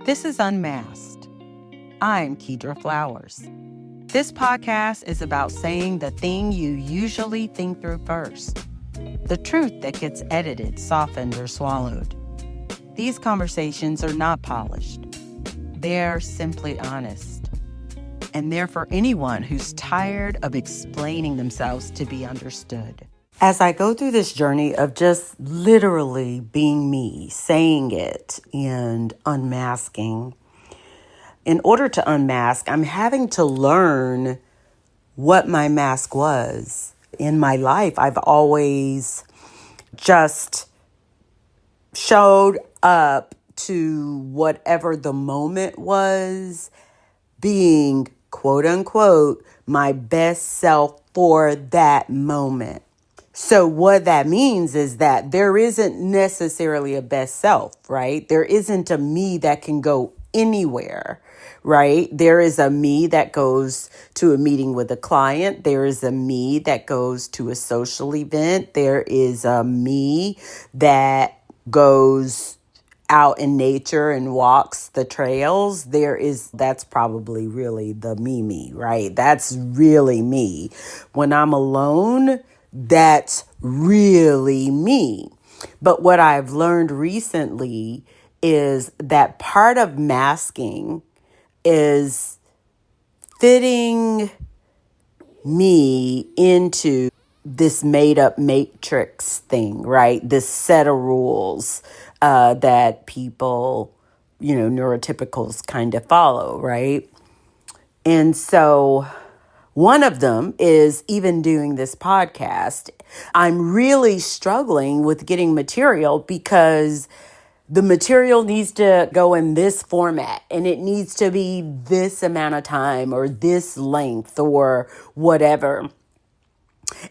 This is Unmasked. I'm Kedra Flowers. This podcast is about saying the thing you usually think through first, the truth that gets edited, softened, or swallowed. These conversations are not polished. They're simply honest. And they're for anyone who's tired of explaining themselves to be understood. As I go through this journey of just literally being me, saying it and unmasking, in order to unmask, I'm having to learn what my mask was. In my life, I've always just showed up to whatever the moment was, being, quote unquote, my best self for that moment. So what that means is that there isn't necessarily a best self, right? There isn't a me that can go anywhere, right? There is a me that goes to a meeting with a client. There is a me that goes to a social event. There is a me that goes out in nature and walks the trails. That's probably really the me, right? That's really me. When I'm alone, that's really me. But what I've learned recently is that part of masking is fitting me into this made up matrix thing, right? This set of rules that people, neurotypicals kind of follow, right? And so one of them is even doing this podcast. I'm really struggling with getting material because the material needs to go in this format and it needs to be this amount of time or this length or whatever.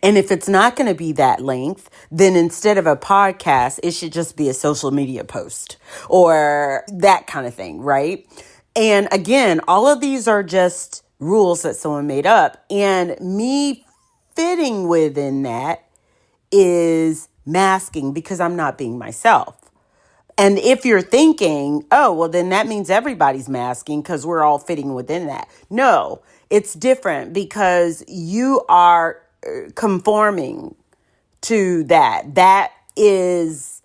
And if it's not going to be that length, then instead of a podcast, it should just be a social media post or that kind of thing, right? And again, all of these are just rules that someone made up. And me fitting within that is masking because I'm not being myself. And if you're thinking, oh, well, then that means everybody's masking because we're all fitting within that. No, it's different because you are conforming to that. That is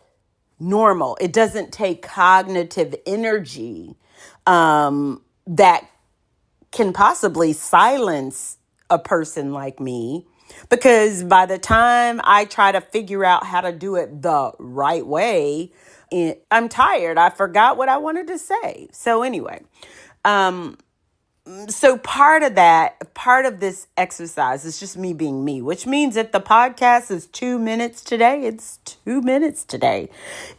normal. It doesn't take cognitive energy that can possibly silence a person like me, because by the time I try to figure out how to do it the right way, I'm tired. I forgot what I wanted to say. So anyway, so part of this exercise is just me being me, which means if the podcast is 2 minutes today, it's 2 minutes today.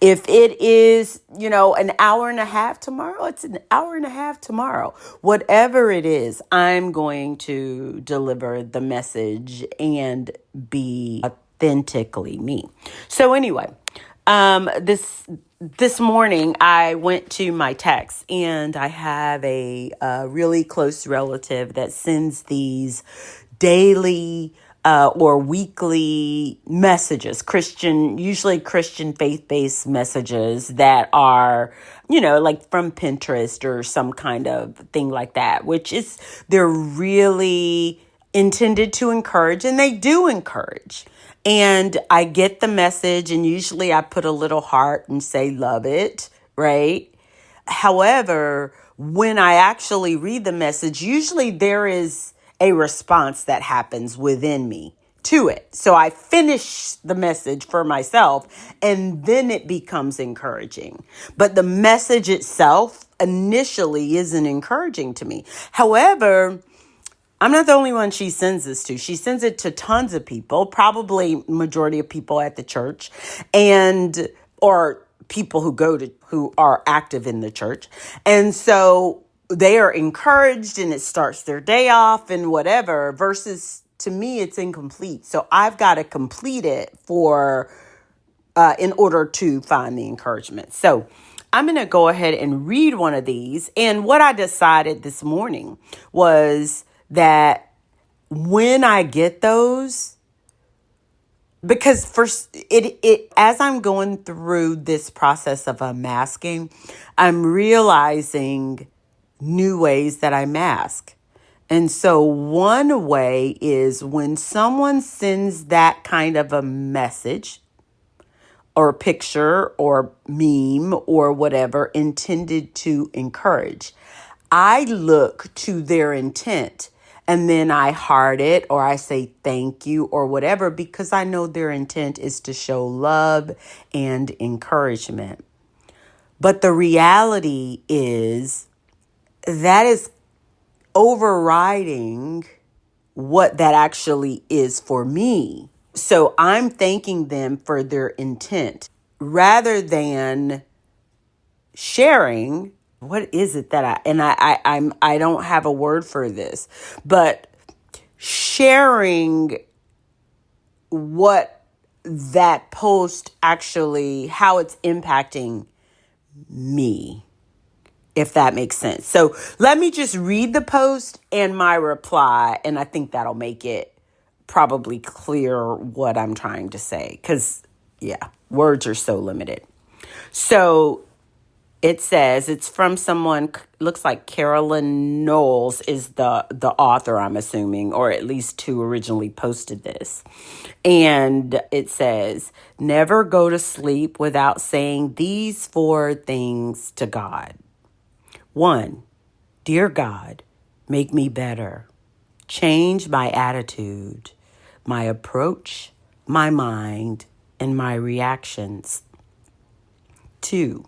If it is, an hour and a half tomorrow, it's an hour and a half tomorrow. Whatever it is, I'm going to deliver the message and be authentically me. So anyway, this morning, I went to my text, and I have a really close relative that sends these daily or weekly messages, usually Christian faith-based messages that are, like from Pinterest or some kind of thing like that, they're really intended to encourage, and they do encourage. And I get the message, and usually I put a little heart and say, love it, right? However, when I actually read the message, usually there is a response that happens within me to it. So I finish the message for myself, and then it becomes encouraging. But the message itself initially isn't encouraging to me. However, I'm not the only one she sends this to. She sends it to tons of people, probably majority of people at the church or people who are active in the church. And so they are encouraged and it starts their day off and whatever, versus to me, it's incomplete. So I've got to complete it in order to find the encouragement. So I'm going to go ahead and read one of these. And what I decided this morning was that when I get those, because it as I'm going through this process of unmasking, I'm realizing new ways that I mask. And so one way is when someone sends that kind of a message or picture or meme or whatever intended to encourage, I look to their intent and then I heart it or I say thank you or whatever, because I know their intent is to show love and encouragement. But the reality is that is overriding what that actually is for me. So I'm thanking them for their intent rather than sharing. What is it that I don't have a word for this, but sharing what that post actually, how it's impacting me, if that makes sense. So let me just read the post and my reply, and I think that'll make it probably clear what I'm trying to say, because, yeah, words are so limited. So it says, it's from someone, looks like Carolyn Knowles is the author, I'm assuming, or at least who originally posted this. And it says, never go to sleep without saying these 4 things to God. 1, dear God, make me better. Change my attitude, my approach, my mind, and my reactions. 2,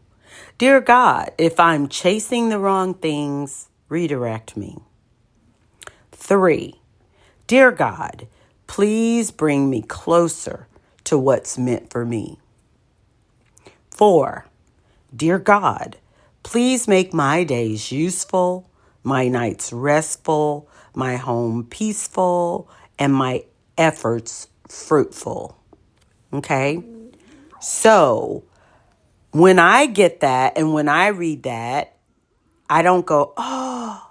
dear God, if I'm chasing the wrong things, redirect me. 3, dear God, please bring me closer to what's meant for me. 4, dear God, please make my days useful, my nights restful, my home peaceful, and my efforts fruitful. Okay? So when I get that and when I read that, I don't go, oh,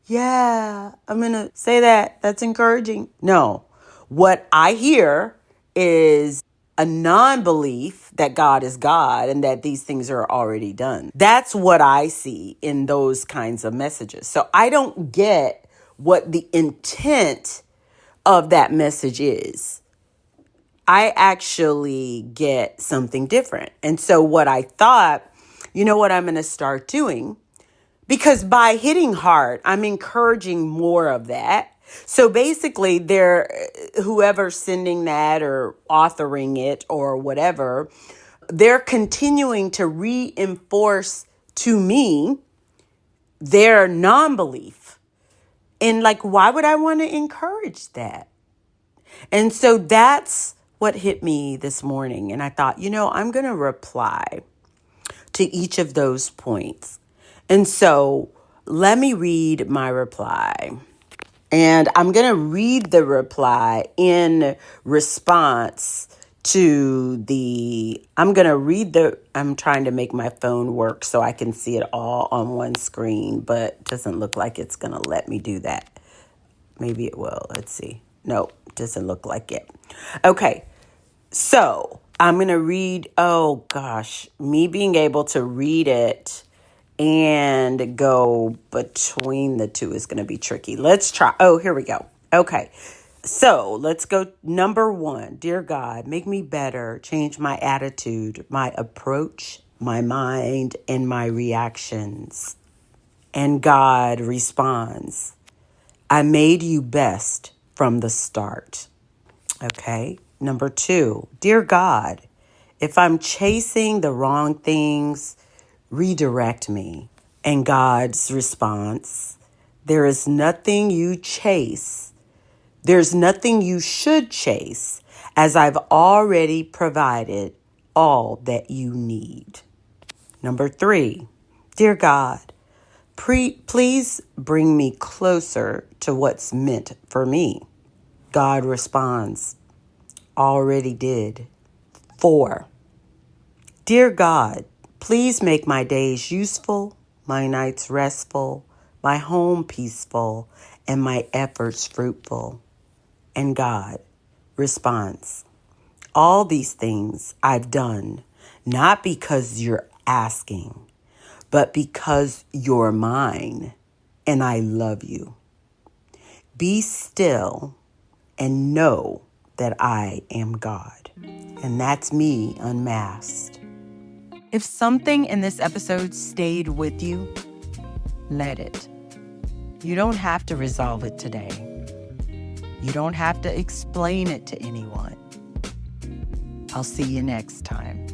yeah, I'm going to say that. That's encouraging. No. What I hear is a non-belief that God is God and that these things are already done. That's what I see in those kinds of messages. So I don't get what the intent of that message is. I actually get something different. And so what I thought, you know what I'm going to start doing? Because by hitting heart, I'm encouraging more of that. So basically, whoever's sending that or authoring it or whatever, they're continuing to reinforce to me their non-belief. And like, why would I want to encourage that? And so that's what hit me this morning. And I thought, I'm going to reply to each of those points. And so let me read my reply. And I'm going to read the reply in response to I'm trying to make my phone work so I can see it all on one screen, but it doesn't look like it's going to let me do that. Maybe it will. Let's see. Nope, doesn't look like it. Okay, so I'm going to read, oh gosh, me being able to read it and go between the two is going to be tricky. Let's try. Oh, here we go. Okay. So let's go. Number 1, dear God, make me better. Change my attitude, my approach, my mind, and my reactions. And God responds, I made you best from the start. Okay. Number 2, dear God, if I'm chasing the wrong things, redirect me. And God's response, there is nothing you chase. There's nothing you should chase, as I've already provided all that you need. Number 3, dear God, please bring me closer to what's meant for me. God responds, already did. 4, dear God, please make my days useful, my nights restful, my home peaceful, and my efforts fruitful. And God responds, All these things I've done, not because you're asking, but because you're mine and I love you. Be still and know that I am God. And that's me unmasked. If something in this episode stayed with you, let it. You don't have to resolve it today. You don't have to explain it to anyone. I'll see you next time.